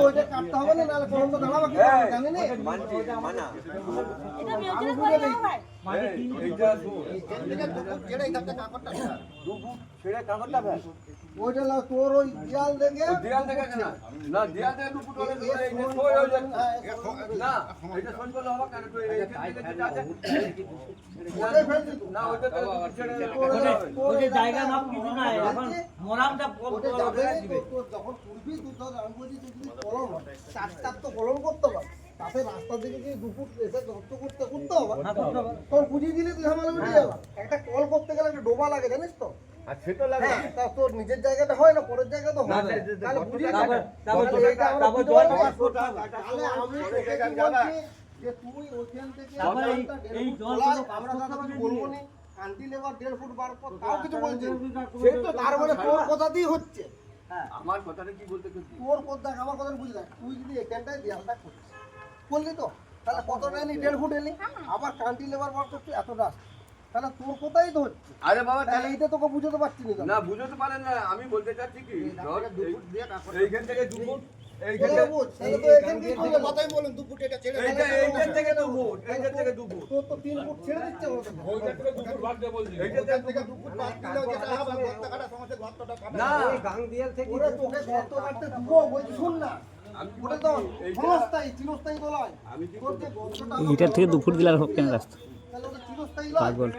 ওইটা কাটতে হবে না, নাহলে কলমটা দাঁড়াবে কি জানি না। এটা মিউজিক করে না ভাই। এইটা ছেড়ে এইটা কাকড়টা দুপুর ছেড়ে কাকড়টা ভাই ওইটা না তোর ওই দেয়াল দেখে দেয়াল দেখে না না দেয়াল দেখে দুপুর হলে এইটা সই হয়ে যায় না এটা সই করলে হবে কেন তুই এইখান থেকে যেটা আছে না ওইটা তো ছেড়ে ওই জায়গা মাপ কিছু নাই, এখন মোরামটা ওটা যাবে দিবে যখন করবি তুই তো আমি বলছি তুই যদি কলম চার তো কলম করতে পার, তাতে রাস্তা থেকে কি দুপুর এসে দত্ত করতে হবে তোর বুঝিয়ে দিলে তুই ঝামেলা মিটে যাবে। একটা কল করতে গেলে একটা ডোবা লাগে জানিস তো, আর সেটা লাগে তা তোর নিজের জায়গাটা হয় না, পরের জায়গা তো হয়। তাহলে বুঝিয়ে দিলে তারপর তাহলে এইটা আমরা তারপর বুঝতে জল পারবো। পাস তাহলে আমি তোকে কি বলছি যে তুই ওইখান থেকে তারপরে এই জল আমরা দাদা কিছু বলবো নি, কান্টি লেবার 1.5 ফুট বার পর তাও কিছু বলছি সে তো তার মানে তোর কথা দিয়ে হচ্ছে। আমার কথাটা কি বলতে চাচ্ছিস তোর কথা আমার কথা বুঝলি না, তুই যদি এখানটায় দেয়ালটা করছিস বললি তো, তাহলে কতটা এলি 1.5 ফুট এলি, আবার কান্টি লেবার বার করছিস এতটা, তাহলে তোর কোথায় তো হচ্ছে। আরে বাবা তাহলে এইটা তোকে বুঝতে পারছি না। না বুঝতে পারেন না, আমি বলতে চাচ্ছি কি ধর এইখান থেকে দুপুর এইখান থেকে বুঝ, তাহলে তো এখান থেকে তুই কথাই বলেন 2 ফুট এটা ছেড়ে এইখান থেকে দুপুর এইখান থেকে দুপুর তোর তো 3 ফুট ছেড়ে দিচ্ছে বলতে। এইখান থেকে 2 ফুট বাদ দিলেও যেটা হবে গর্ত কাটা সমস্যা গর্তটা কাটা না গাং দিয়াল থেকে ওরে তোকে গর্ত কাটতে দিব বলছি, শুন না ওটা তো চিরস্থায়ী বলায় আমি কি তোর যে গর্তটা এটার থেকে 2 ফুট দিলে আর হোক কেন রাস্তা তাহলে ওটা চিরস্থায়ী নয়।